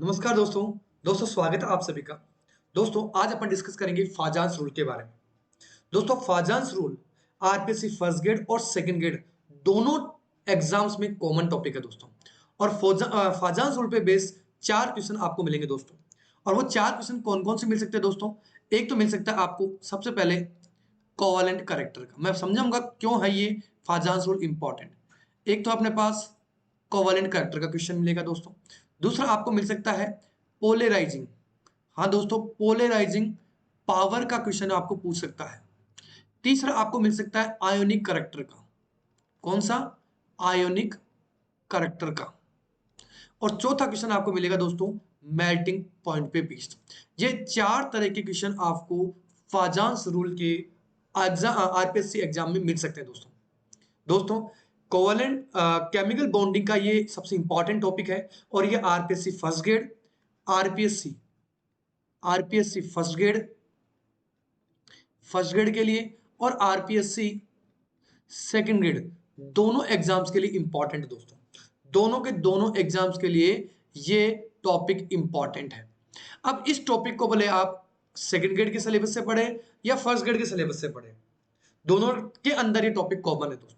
नमस्कार दोस्तों स्वागत है आप सभी का। दोस्तों आज अपन डिस्कस करेंगे फाजान्स रूल के बारे में। दोस्तों फाजान्स रूल आरपीएससी फर्स्ट ग्रेड और सेकंड ग्रेड दोनों एग्जाम्स में कॉमन टॉपिक है दोस्तों। और फाजान्स रूल पे बेस 4 क्वेश्चन आपको मिलेंगे दोस्तों। और वो 4 क्वेश्चन कौन कौन से मिल सकते हैं दोस्तों। एक तो मिल सकता है आपको सबसे पहले कोवेलेंट करेक्टर का, मैं समझाऊंगा क्यों है ये फाजान्स रूल इंपॉर्टेंट। एक तो अपने पास कोवेलेंट करेक्टर का क्वेश्चन मिलेगा दोस्तों। दूसरा आपको मिल सकता है पोलराइजिंग, हाँ दोस्तों पोलराइजिंग पावर का क्वेश्चन आपको पूछ सकता है। तीसरा आपको मिल सकता है आयोनिक करेक्टर का, कौन सा, आयोनिक करेक्टर का। और चौथा क्वेश्चन आपको मिलेगा दोस्तों मेल्टिंग पॉइंट पे बेस्ड। ये 4 तरह के क्वेश्चन आपको फाजान्स रूल के एग्जाम आरपीएससी एग्जाम में मिल सकते हैं दोस्तों। दोस्तों कोवेलेंट केमिकल बॉन्डिंग का ये सबसे इंपॉर्टेंट टॉपिक है। और ये RPSC first grade, RPSC RPSC first grade के लिए और आरपीएससी सेकंड ग्रेड दोनों एग्जाम्स के लिए इंपॉर्टेंट है दोस्तों। दोनों के दोनों एग्जाम्स के लिए ये टॉपिक इंपॉर्टेंट है। अब इस टॉपिक को भले आप सेकंड ग्रेड के सिलेबस से पढ़े या फर्स्ट ग्रेड के सिलेबस से पढ़े, दोनों के अंदर ये टॉपिक कॉमन है दोस्तों।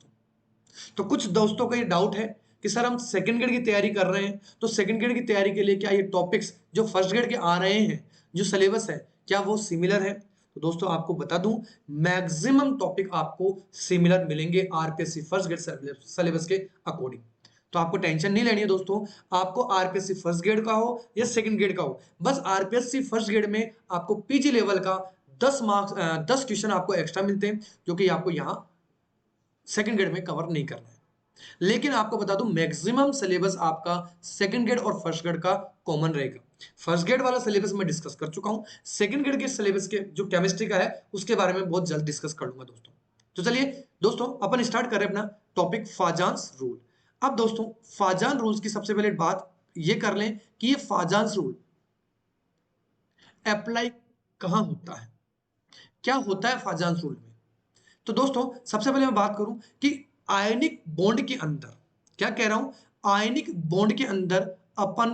तो कुछ दोस्तों का ये डाउट है कि सर हम सेकंड ग्रेड की तैयारी कर रहे हैं, तो सेकंड ग्रेड की तैयारी के लिए क्या ये टॉपिक्स जो फर्स्ट ग्रेड के आ रहे हैं, जो सिलेबस है, क्या वो सिमिलर है। तो दोस्तों आपको बता दूं मैक्सिमम टॉपिक आपको सिमिलर मिलेंगे आरपीएससी फर्स्ट ग्रेड सिलेबस के अकॉर्डिंग। तो आपको टेंशन नहीं लेनी है दोस्तों। आपको आरपीएससी फर्स्ट ग्रेड का हो या सेकंड ग्रेड का हो, बस आरपीएससी फर्स्ट ग्रेड में आपको पीजी लेवल का 10 क्वेश्चन आपको एक्स्ट्रा मिलते हैं, जो कि आपको यहाँ सेकंड ग्रेड में कवर नहीं करना है। लेकिन आपको बता दूं मैक्सिमम सिलेबस आपका सेकंड ग्रेड और फर्स्ट ग्रेड का कॉमन रहेगा। फर्स्ट ग्रेड वाला सिलेबस मैं डिस्कस कर चुका हूं, सेकंड ग्रेड के सिलेबस के जो केमिस्ट्री का है उसके बारे में बहुत जल्द डिस्कस कर लूंगा दोस्तों। तो चलिए दोस्तों अपन स्टार्ट करें अपना टॉपिक फाजान्स रूल। अब दोस्तों फाजान रूल्स की सबसे पहले बात ये कर लें कि ये फाजान्स रूल अप्लाई कहां होता है, क्या होता है फाजान्स रूल में। तो दोस्तों सबसे पहले मैं बात करूं कि आयनिक बॉन्ड के अंदर, क्या कह रहा हूं, आयनिक बॉन्ड के अंदर अपन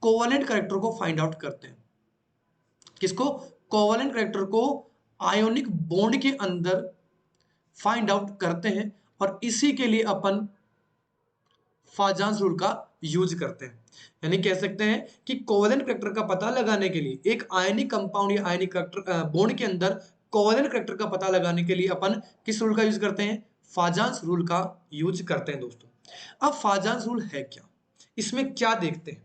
कोवेलेंट करेक्टर को फाइंड आउट करते हैं। किसको, कोवेलेंट करेक्टर को आयोनिक बॉन्ड के अंदर फाइंड आउट करते हैं। और इसी के लिए अपन फाजान्स रूल का यूज करते हैं। यानी कह सकते हैं कि कोवेलेंट करेक्टर का पता लगाने के लिए एक आयनिक कंपाउंड या आयनिक करेक्टर बॉन्ड के अंदर कोवेलेंट करेक्टर का पता लगाने के लिए अपन किस रूल का यूज करते हैं, फाजान्स रूल का यूज करते हैं दोस्तों। अब फाजान्स रूल है क्या, इसमें क्या देखते हैं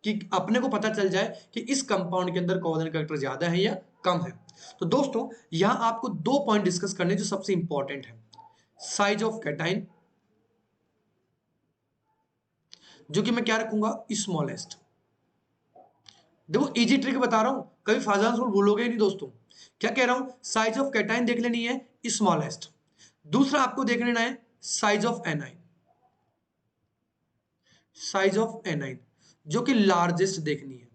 कि अपने को पता चल जाए कि इस कंपाउंड के अंदर कोवेलेंट करेक्टर ज्यादा है या कम है। तो दोस्तों यहां आपको 2 पॉइंट डिस्कस करने जो सबसे इंपॉर्टेंट है, साइज ऑफ कैटाइन, जो कि मैं क्या रखूंगा, स्मॉलेस्ट। देखो इजी ट्रिक बता रहा हूं, कभी फाजान्स रूल भूलोगे ही नहीं दोस्तों। क्या कह रहा हूं, साइज ऑफ कैटाइन देख लेनी है स्मॉलेस्ट। दूसरा आपको देख लेना है size of anion, size of anion जो कि लार्जेस्ट देखनी है।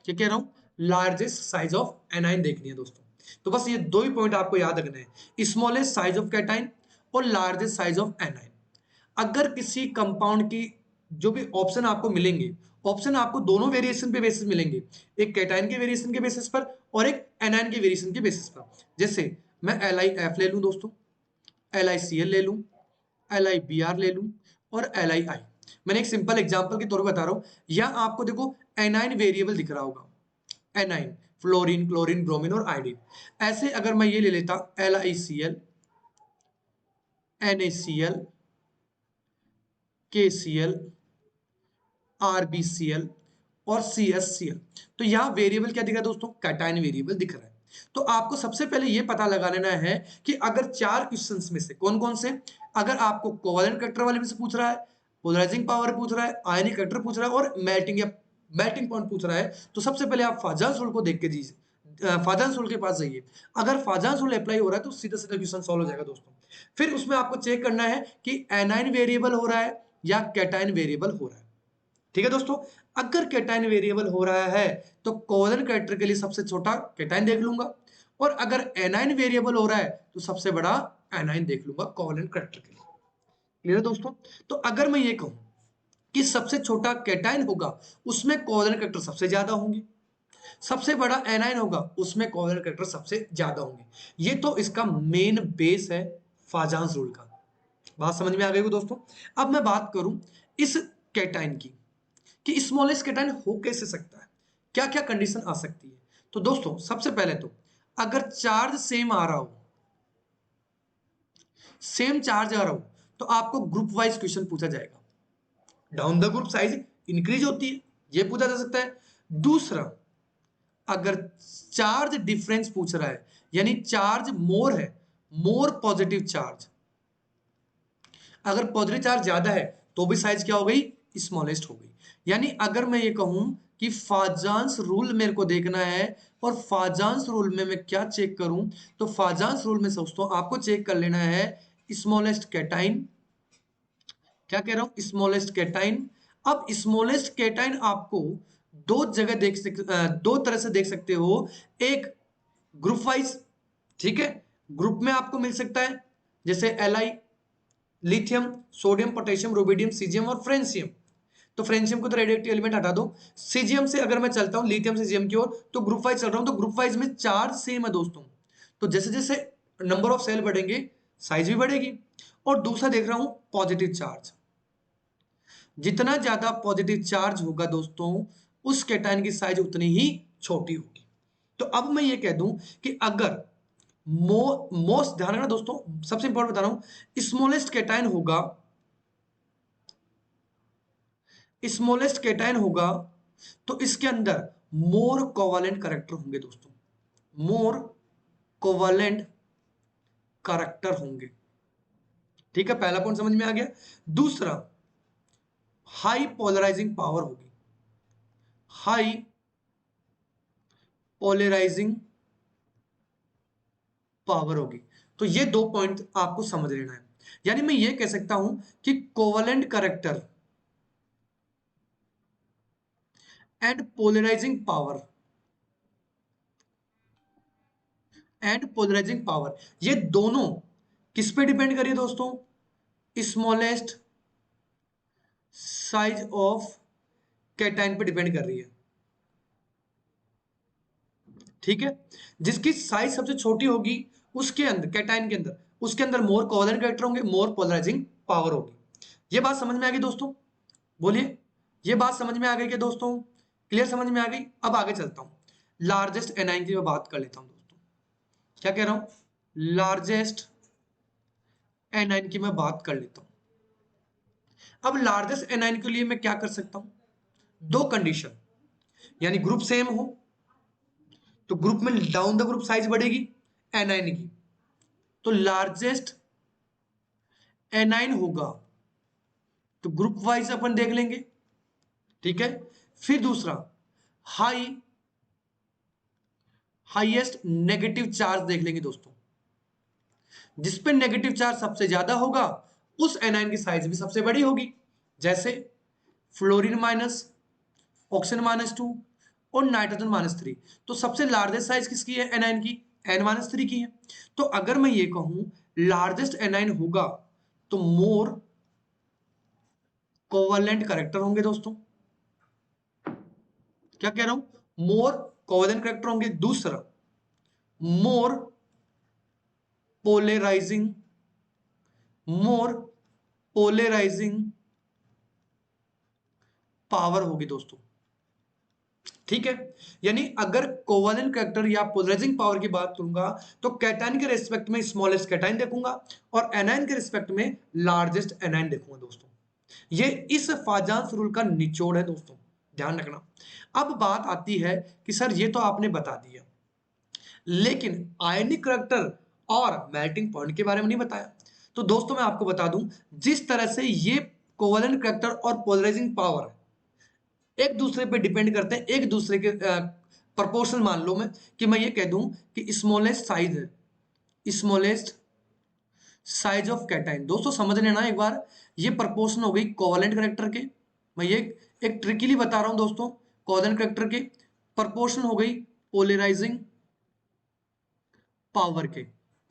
क्या कह रहा हूं, लार्जेस्ट साइज ऑफ एनाइन देखनी है दोस्तों। तो बस ये 2 ही पॉइंट आपको याद रखने हैं, स्मॉलेस्ट साइज ऑफ कैटाइन और लार्जेस्ट साइज ऑफ एनाइन। अगर किसी कंपाउंड की जो भी ऑप्शन आपको मिलेंगे, ऑप्शन आपको दोनों वेरिएशन पे बेसिस मिलेंगे, एक कैटाइन के वेरिएशन के बेसिस पर और एक एनाइन के वेरिएशन के बेसिस पर। जैसे मैं LiF ले लूं दोस्तों, LiCl ले लूं, LiBr ले लूं और LiI। मैंने एक सिंपल एग्जांपल के तौर पर बता रहा हूं। यहां आपको देखो एनाइन वेरिएबल दिख रहा होगा, एनाइन फ्लोरीन, क्लोरीन, ब्रोमीन और आयोडीन। ऐसे अगर मैं ये ले लेता LiCl, NaCl, KCl, RbCl और CsCl, तो यहां वेरिएबल क्या दिख रहा है दोस्तों, कैटाइन वेरिएबल दिख रहा है। तो आपको सबसे पहले यह पता लगा लेना है कि अगर 4 क्वेश्चंस में से कौन कौन से, अगर आपको कोवेलेंट करेक्टर वाले में से पूछ रहा है, पोलराइजिंग पावर पूछ रहा है, आयनिक करेक्टर पूछ रहा है और मेल्टिंग पॉइंट पूछ रहा है, तो सबसे पहले आप फाजान्स रूल को देख के दीजिए, फाजान्स रूल के पास जाइए। अगर फाजान्स रूल अप्लाई हो रहा है तो सीधा सीधा क्वेश्चन सॉल्व हो जाएगा दोस्तों। फिर उसमें आपको चेक करना है कि एनाइन वेरिएबल हो रहा है या कैटाइन वेरिएबल हो रहा है। ठीक है दोस्तों, अगर कैटाइन वेरिएबल हो रहा है तो कोवेलेंट कैरेक्टर के लिए सबसे छोटा कैटाइन देख लूंगा, और अगर एनाइन वेरिएबल हो रहा है तो सबसे बड़ा एनाइन देख लूंगा कोवेलेंट कैरेक्टर के लिए। क्लियर है दोस्तों। तो अगर मैं ये कहूं कि सबसे छोटा कैटायन होगा उसमें कोवैलेंट कैरेक्टर सबसे ज्यादा होंगे, सबसे बड़ा एनायन होगा उसमें कोवैलेंट कैरेक्टर सबसे ज्यादा होंगे। ये तो इसका मेन बेस है फाजांस रूल का। बात समझ में आ गई हो दोस्तों। अब मैं बात करूं इस कैटायन की कि स्मॉलेस्ट कैटायन हो कैसे सकता है, क्या क्या कंडीशन आ सकती है। तो दोस्तों सबसे पहले तो अगर चार्ज सेम आ रहा हो, सेम चार्ज आ रहा हो, तो आपको ग्रुप वाइज क्वेश्चन पूछा जाएगा। Down the group size increase होती है, ये पूछा जा सकता है। दूसरा, अगर चार्ज डिफरेंस पूछ रहा है यानी चार्ज मोर है, मोर पॉजिटिव चार्ज, अगर पॉजिटिव चार्ज ज्यादा है तो भी साइज क्या हो गई, स्मॉलेस्ट हो गई। यानी अगर मैं ये कहूं कि फाजांस रूल मेरे को देखना है और फाजांस रूल में मैं क्या चेक करूं, तो फाजांस रूल में दोस्तों आपको चेक कर लेना है स्मॉलेस्ट कैटाइन। क्या कह रहा हूं, स्मॉलेस्ट कैटाइन। अब स्मॉलेस्ट कैटाइन आपको दो जगह दो तरह से देख सकते हो। एक ग्रुप वाइज, ठीक है, ग्रुप में आपको मिल सकता है जैसे Li, lithium, sodium, potassium, rubidium, caesium और फ्रेंशियम। तो फ्रेंशियम को तो रेडियोएक्टिव एलिमेंट हटा दो। सीजियम से अगर मैं चलता हूं लिथियम से सीजियम की ओर, तो ग्रुप वाइज चल रहा हूं, तो ग्रुप वाइज में चार्ज सेम है दोस्तों। तो जैसे जैसे नंबर ऑफ सेल बढ़ेंगे साइज भी बढ़ेगी। और दूसरा देख रहा हूं पॉजिटिव चार्ज, जितना ज्यादा पॉजिटिव चार्ज होगा दोस्तों उस कैटायन की साइज उतनी ही छोटी होगी। तो अब मैं ये कह दूं कि अगर मोस्ट ध्यान रखना दोस्तों, सबसे इंपॉर्टेंट बता रहा हूं, स्मॉलेस्ट कैटायन होगा, स्मॉलेस्ट कैटायन होगा तो इसके अंदर मोर कोवैलेंट कैरेक्टर होंगे दोस्तों, मोर कोवैलेंट कैरेक्टर होंगे। ठीक है, पहला पॉइंट समझ में आ गया। दूसरा, हाई पोलराइजिंग पावर होगी, हाई पोलराइजिंग पावर होगी। तो ये दो पॉइंट आपको समझ लेना है। यानी मैं ये कह सकता हूं कि covalent character and polarising power, and polarising power, ये दोनों किस पे डिपेंड करिए दोस्तों, स्मॉलेस्ट साइज ऑफ कैटायन पे डिपेंड कर रही है। ठीक है, जिसकी साइज सबसे छोटी होगी उसके अंदर, कैटायन के अंदर, उसके अंदर मोर कोवैलेंट कैरेक्टर होंगे, मोर पोलराइजिंग पावर होगी। ये बात समझ में आ गई दोस्तों, बोलिए, ये बात समझ में आ गई क्या दोस्तों, क्लियर समझ में आ गई। अब आगे चलता हूं, लार्जेस्ट एनाइन की मैं बात कर लेता हूं दोस्तों। क्या कह रहा हूं, लार्जेस्ट एनाइन की मैं बात कर लेता हूं। अब लार्जेस्ट एनाइन के लिए मैं क्या कर सकता हूं, दो कंडीशन, यानी ग्रुप सेम हो तो ग्रुप में डाउन द ग्रुप साइज बढ़ेगी एनाइन की, तो लार्जेस्ट एनाइन होगा तो ग्रुप वाइज अपन देख लेंगे। ठीक है, फिर दूसरा, हाई हाईएस्ट नेगेटिव चार्ज देख लेंगे दोस्तों, जिसपे नेगेटिव चार्ज सबसे ज्यादा होगा उस एनाइन की साइज भी सबसे बड़ी होगी। जैसे फ्लोरीन माइनस, ऑक्सीजन -2 और नाइट्रोजन -3। तो सबसे लार्जेस्ट साइज किसकी है एनाइन की, N-3 की है। तो अगर मैं ये कहूं लार्जेस्ट एनाइन होगा तो मोर कोवैलेंट कैरेक्टर होंगे दोस्तों। क्या कह रहा हूं, मोर कोवैलेंट कैरेक्टर होंगे। दूसरा, मोर पोलराइजिंग, मोर पोलराइजिंग पावर होगी दोस्तों। ठीक है, यानी अगर कोवैलेंट कैरेक्टर या पोलराइजिंग पावर की बात करूंगा तो कैटायन के रिस्पेक्ट में स्मॉलेस्ट कैटायन देखूंगा और एनायन के रिस्पेक्ट में लार्जेस्ट एनायन देखूंगा दोस्तों। ये इस फाजांस रूल का निचोड़ है दोस्तों, ध्यान रखना। अब बात आती है कि सर ये तो आपने बता दिया, लेकिन आयनिक कैरेक्टर और मेल्टिंग पॉइंट के बारे में नहीं बताया। तो दोस्तों मैं आपको बता दूं, जिस तरह से ये कोवैलेंट कैरेक्टर और पोलराइजिंग पावर एक दूसरे पे डिपेंड करते हैं, एक दूसरे के प्रोपोर्शनल मान लो मैं कि मैं ये कह दूं कि स्मॉलेस्ट साइज है, स्मॉलेस्ट साइज ऑफ कैटायन। दोस्तों समझ लेना एक बार, ये प्रोपोर्शन हो गई कोवैलेंट कैरेक्टर के, मैं ये एक ट्रिकली बता रहा हूं दोस्तों, कोवैलेंट कैरेक्टर के प्रोपोर्शन हो गई पोलराइजिंग पावर के।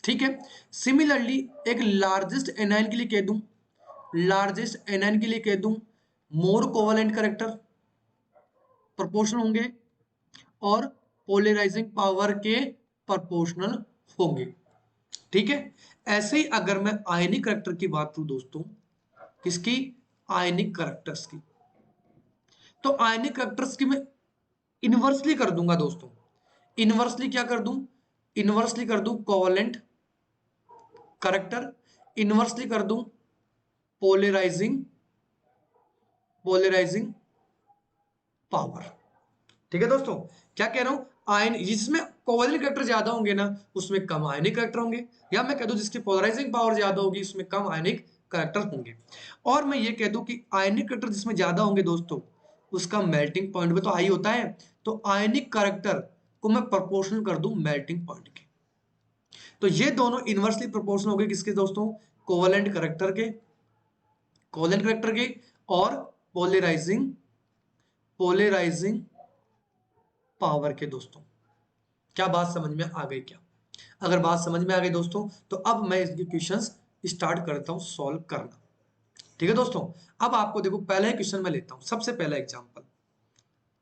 ठीक है, सिमिलरली एक लार्जेस्ट एनायन के लिए कह दूं, लार्जेस्ट एनायन के लिए कह दूं मोर कोवेलेंट करेक्टर प्रोपोर्शनल होंगे और पोलराइजिंग पावर के प्रोपोर्शनल होंगे। ठीक है, ऐसे ही अगर मैं आयनिक करेक्टर की बात करूं दोस्तों, किसकी, आयनिक करेक्टर्स की, तो आयनिक करेक्टर्स की मैं इनवर्सली कर दूंगा दोस्तों। इनवर्सली क्या कर दूं, इनवर्सली कर दूं कोवेलेंट करेक्टर, इनवर्सली कर दूं पोलराइजिंग पोलराइजिंग पावर। ठीक है दोस्तों, क्या कह रहा हूं, आयन जिसमें कोवेलेंट करेक्टर ज्यादा होंगे ना उसमें कम आयनिक करेक्टर होंगे, या मैं कह दूं जिसकी पोलराइजिंग पावर ज्यादा होगी उसमें कम आयनिक करेक्टर होंगे। और मैं ये कह दूं कि आयनिक करेक्टर जिसमें ज्यादा होंगे दोस्तों उसका मेल्टिंग पॉइंट भी तो हाई होता है, तो आयनिक करेक्टर को मैं प्रोपोर्शनल कर दूं मेल्टिंग पॉइंट के। तो ये दोनों इनवर्सली प्रोपोर्शनल हो गए किसके दोस्तों, कोवेलेंट करेक्टर के, कोवेलेंट करेक्टर के और पोलराइजिंग पोलराइजिंग पावर के दोस्तों। क्या बात समझ में आ गई क्या? अगर बात समझ में आ गई दोस्तों तो अब मैं इसके क्वेश्चंस स्टार्ट करता हूं सॉल्व करना। ठीक है दोस्तों, अब आपको देखो पहला ही क्वेश्चन मैं लेता हूं, सबसे पहला एग्जांपल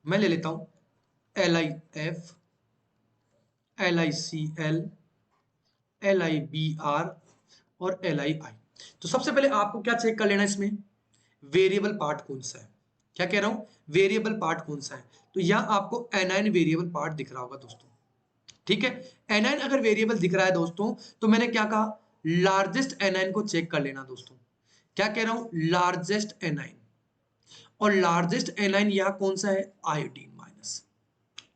मैं ले लेता हूं LiF, LiCl, LiBr और LiI। तो सबसे पहले आपको क्या चेक कर लेना इसमें, वेरिएबल पार्ट कौन सा है। क्या कह रहा हूं, वेरिएबल पार्ट कौन सा है, तो यहां आपको एनाइन वेरिएबल पार्ट दिख रहा होगा दोस्तों। ठीक है, एनाइन अगर वेरिएबल दिख रहा है दोस्तों तो मैंने क्या कहा, लार्जेस्ट एनाइन को चेक कर लेना दोस्तों। क्या कह रहा हूं, लार्जेस्ट एनाइन, और लार्जेस्ट एनाइन यहां कौन सा है, आयोडीन माइनस।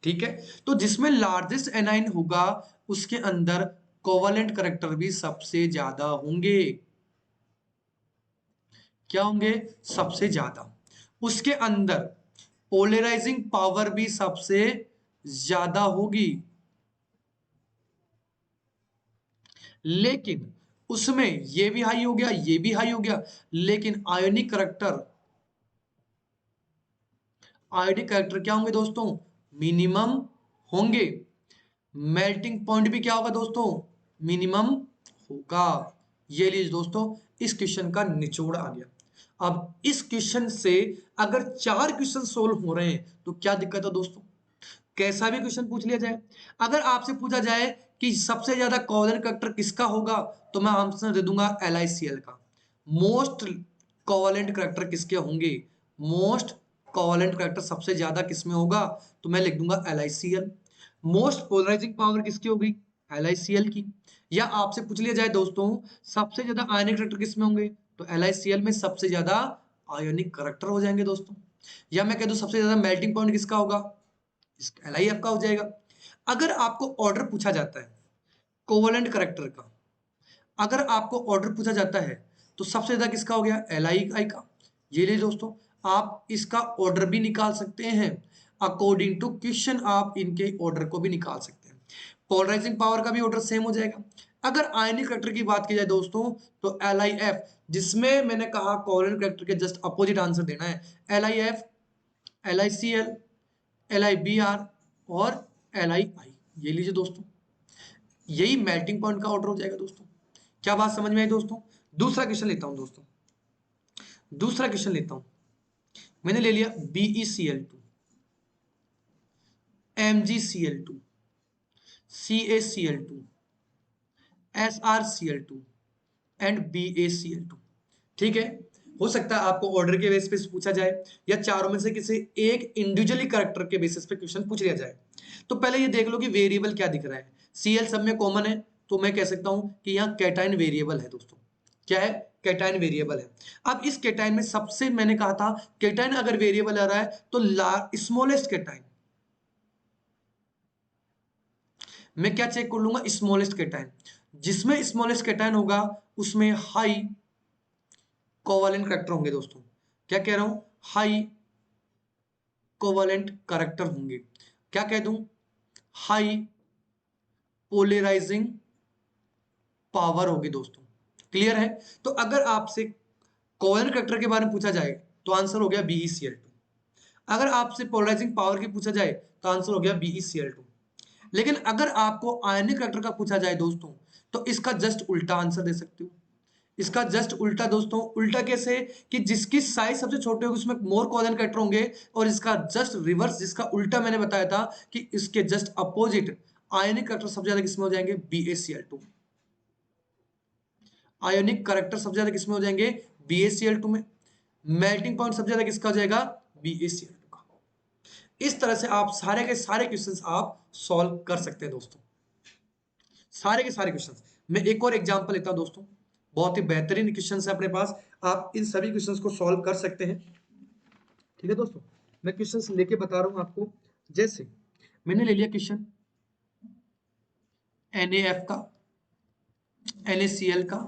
ठीक है, तो जिसमें लार्जेस्ट एनाइन होगा उसके अंदर कोवेलेंट करेक्टर भी सबसे ज्यादा होंगे। क्या होंगे, सबसे ज्यादा। उसके अंदर पोलराइजिंग पावर भी सबसे ज्यादा होगी, लेकिन उसमें ये भी हाई हो गया, ये भी हाई हो गया, लेकिन आयोनिक करेक्टर, आयोनिक करेक्टर क्या होंगे दोस्तों, मिनिमम होंगे। मेल्टिंग पॉइंट भी क्या होगा दोस्तों, मिनिमम होगा। ये लीजिए दोस्तों, इस क्वेश्चन का निचोड़ आ गया। अब इस क्वेश्चन से अगर 4 क्वेश्चन सोल्व हो रहे हैं तो क्या दिक्कत है दोस्तों, कैसा भी क्वेश्चन पूछ लिया जाए। अगर आपसे पूछा जाए कि सबसे ज्यादा कोवेलेंट करेक्टर किसका होगा तो मैं आंसर दे दूंगा LiCl का। मोस्ट कोवेलेंट करेक्टर किसके होंगे, मोस्ट कोवेलेंट करेक्टर सबसे ज्यादा किसमें होगा, तो मैं लिख दूंगा LiCl। मोस्ट पोलराइजिंग पावर किसकी होगी, LiCl की। या आपसे पूछ लिया जाए दोस्तों सबसे ज्यादा आयनिक करेक्टर किसमें होंगे, तो LiCl में सबसे ज्यादा आयनिक करेक्टर हो जाएंगे दोस्तों। या मैं कह दूं सबसे ज्यादा मेल्टिंग पॉइंट किसका होगा, LiF का हो जाएगा। अगर आपको ऑर्डर पूछा जाता है कोवेलेंट करेक्टर का, अगर आपको ऑर्डर पूछा जाता है तो सबसे ज्यादा किसका हो गया, LiI का। ये लिए दोस्तों, आप इसका ऑर्डर भी निकाल सकते हैं, अकॉर्डिंग टू क्वेश्चन आप इनके ऑर्डर को भी निकाल सकते हैं। पोलराइजिंग पावर का भी ऑर्डर सेम हो जाएगा। अगर आयनिक करेक्टर की बात की जाए दोस्तों तो LiF, जिसमें मैंने कहा कोवेलेंट करेक्टर के जस्ट अपोजिट आंसर देना है, LiF, LiCl, LiBr और LiI। ये लीजिए दोस्तों, यही मेल्टिंग पॉइंट का ऑर्डर हो जाएगा दोस्तों। क्या बात समझ में आई दोस्तों? दूसरा क्वेश्चन लेता हूं दोस्तों, दूसरा क्वेश्चन लेता हूं। मैंने ले लिया BeCl2, MgCl2, CaCl2, SrCl2 and BaCl2। ठीक है, हो सकता है आपको ऑर्डर के बेसिस पे पूछा जाए या चारों में से किसी एक इंडिविजुअली कैरेक्टर के बेसिस पे क्वेश्चन पूछ लिया जाए। तो पहले ये देख लो कि वेरिएबल क्या दिख रहा है। Cl सब में कॉमन है तो मैं कह सकता हूं कि यहाँ कैटाइन वेरिएबल है दोस्तों। क्या है, कैटाइन वेरिएबल है। अब इस कैटाइन में सबसे मैंने कहा था कैटाइन अगर वेरिएबल आ रहा है तो स्मॉलेस्ट कैटाइन मैं क्या चेक कर लूंगा, स्मॉलेस्ट कैटाइन। जिसमें स्मॉलेस्ट कैटाइन होगा उसमें हाई कोवेलेंट करेक्टर होंगे दोस्तों। क्या कह रहा हूं, हाई कोवेलेंट करेक्टर होंगे। क्या कह दूं, हाई पोलराइजिंग पावर होगी दोस्तों। क्लियर है? तो अगर आपसे कोवेलेंट करेक्टर के बारे में पूछा जाए तो आंसर हो गया BeCl2। अगर आपसे पोलराइजिंग पावर की पूछा जाए तो आंसर हो गया BeCl2। लेकिन अगर आपको आयनिक करेक्टर का पूछा जाए दोस्तों तो इसका जस्ट उल्टा आंसर दे सकते हो। इसका जस्ट उल्टा दोस्तों, उल्टा कैसे कि जिसकी साइज सबसे छोटे होगी उसमें मोर कोवेलेंट कैरेक्टर होंगे, और इसका जस्ट रिवर्स, जिसका उल्टा मैंने बताया था कि इसके जस्ट अपोजिट आयनिक कैरेक्टर सबसे ज्यादा किसमें हो जाएंगे, BaCl2 में। आयोनिक कैरेक्टर सबसे ज्यादा किसमें हो जाएंगे, BaCl2 में। मेल्टिंग पॉइंट सबसे ज्यादा किसका हो जाएगा, BaCl2 का। इस तरह से आप सारे के सारे क्वेश्चंस आप सॉल्व कर सकते हैं दोस्तों, सारे के सारे क्वेश्चंस। मैं एक और एग्जांपल लेता हूं दोस्तों, बहुत ही बेहतरीन क्वेश्चंस है अपने पास, आप इन सभी क्वेश्चंस को सॉल्व कर सकते हैं। ठीक है दोस्तों, मैं क्वेश्चंस लेके बता रहा हूं आपको। जैसे मैंने ले लिया क्वेश्चन NaF का, NaCl का,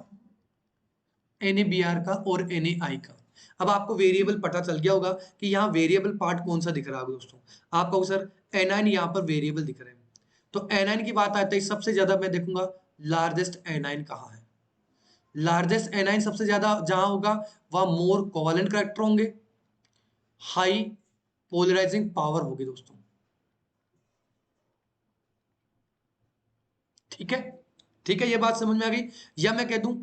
NaBr का और NaI का। अब आपको वेरिएबल पता चल गया होगा कि यहाँ वेरिएबल पार्ट कौन सा दिख रहा है दोस्तों। आप कहो सर एनाइन यहाँ पर वेरिएबल दिख रहे हैं, तो एनाइन की बात आती है सबसे ज्यादा मैं देखूंगा लार्जेस्ट एनाइन कहाँ है। लार्जेस्ट एनाइन सबसे ज्यादा जहां होगा वह मोर कोवेलेंट कैरेक्टर होंगे, हाई पोलराइजिंग पावर होगी दोस्तों। ठीक है, ठीक है, ये बात समझ में आ गई। या मैं कह दूं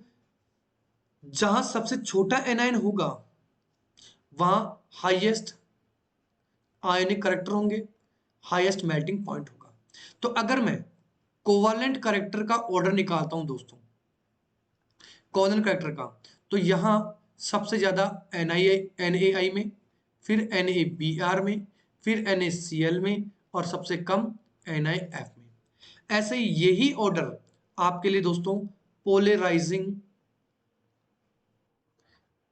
जहां सबसे छोटा एनाइन होगा वहां हाईएस्ट आयनिक कैरेक्टर होंगे, हाईएस्ट मेल्टिंग पॉइंट होगा। तो अगर मैं कोवेलेंट कैरेक्टर का ऑर्डर निकालता हूं दोस्तों, कोवेलेंट कैरेक्टर का, तो यहां सबसे ज्यादा NaI में, फिर NaBr में, फिर NaCl में, और सबसे कम NiF में। ऐसे ही यही ऑर्डर आपके लिए दोस्तों पोलराइजिंग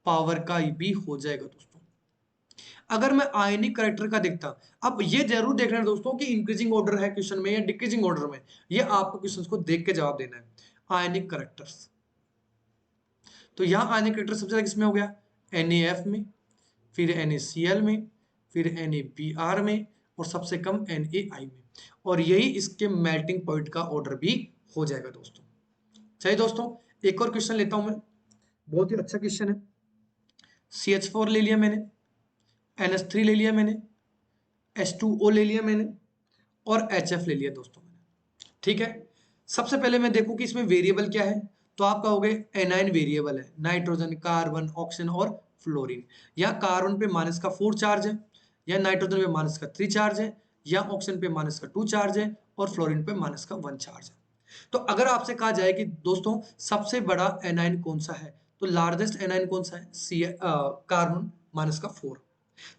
पावर का भी हो जाएगा दोस्तों। अगर मैं आयनिक कैरेक्टर का देखता, अब ये जरूर देखना है दोस्तों कि इंक्रीजिंग ऑर्डर है क्वेश्चन में या डिक्रीजिंग ऑर्डर में, ये आपको क्वेश्चन को देख के जवाब देना है। आयनिक कैरेक्टर्स, तो यहां आयनिक कैरेक्टर सबसे ज्यादा किसमें हो गया, NaF में, फिर NaCl में, फिर NaBr में, और सबसे कम NaI में। और यही इसके मेल्टिंग पॉइंट का ऑर्डर भी हो जाएगा दोस्तों। चलिए दोस्तों, एक और क्वेश्चन लेता हूं मैं, बहुत ही अच्छा क्वेश्चन है। CH4 ले लिया मैंने, NH3 ले लिया मैंने, H2O ले लिया मैंने, और HF ले लिया दोस्तों मैंने। ठीक है, सबसे पहले मैं देखूं कि इसमें वेरिएबल क्या है, तो आप कहोगे एनाइन वेरिएबल है, नाइट्रोजन, कार्बन, ऑक्सीजन और फ्लोरीन। या कार्बन पे -4 चार्ज है, या नाइट्रोजन पे -3 चार्ज है, या ऑक्सीजन पे -2 चार्ज है, और फ्लोरीन पे -1 चार्ज है। तो अगर आपसे कहा जाए कि दोस्तों सबसे बड़ा एनाइन कौन सा है, तो लार्जेस्ट एनाइन कौन सा है, कार्बन -4।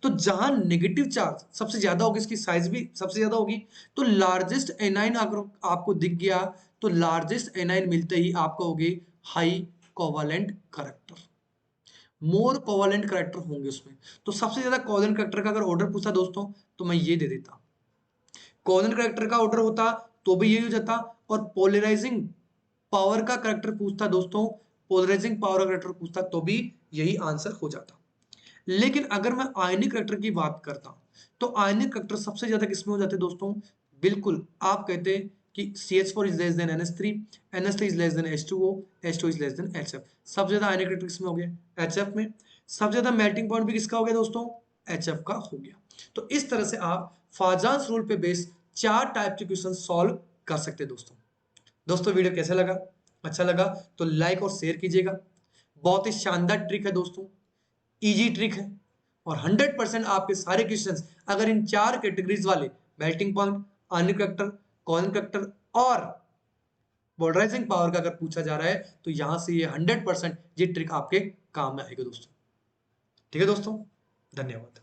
तो जहां नेगेटिव चार्ज सबसे ज्यादा होगी, इसकी साइज भी सबसे ज्यादा होगी, तो लार्जेस्ट एनाइन अगर आपको दिख गया, तो लार्जेस्ट एनाइन मिलते ही आप कहोगे हाई कोवेलेंट कैरेक्टर, मोर कोवेलेंट कैरेक्टर होंगे उसमें। तो सबसे ज्यादा कोवेलेंट कैरेक्टर का अगर ऑर्डर पूछा दोस्तों, तो मैं ये दे देता। कोवेलेंट कैरेक्टर का ऑर्डर होता तो भी यही हो जाता, और पोलराइजिंग पावर का कैरेक्टर पूछता दोस्तों, पोलराइजिंग पावर का कैरेक्टर पूछता तो भी यही आंसर हो जाता। लेकिन अगर मैं आयनिक कैरेक्टर की बात करता, तो आयनिक कैरेक्टर सबसे ज्यादा किसमें हो जाते हैं दोस्तों, बिल्कुल आप कहते हैं कि CH4 is less than NH3, NH3 is less than H2O, H2 is less than HF। सबसे ज्यादा आयनिक कैरेक्टर किसमें हो गया, HF में। सबसे ज्यादा मेल्टिंग पॉइंट भी किसका हो गया दोस्तों, HF का हो गया। तो इस तरह से आप फाजान्स रूल पे बेस 4 टाइप के क्वेश्चन सॉल्व कर सकते हैं दोस्तों। दोस्तों वीडियो कैसा लगा, अच्छा लगा तो लाइक और शेयर कीजिएगा। बहुत ही शानदार ट्रिक है दोस्तों, इजी ट्रिक है, और 100% आपके सारे क्वेश्चंस अगर इन 4 कैटेगरीज वाले मेल्टिंग पॉइंट, आयनिक कैरेक्टर, कोवेलेंट कैरेक्टर और पोलराइजिंग पावर का अगर पूछा जा रहा है, तो यहां से ये 100% ये ट्रिक आपके काम में आएगी दोस्तों। ठीक है दोस्तों, धन्यवाद।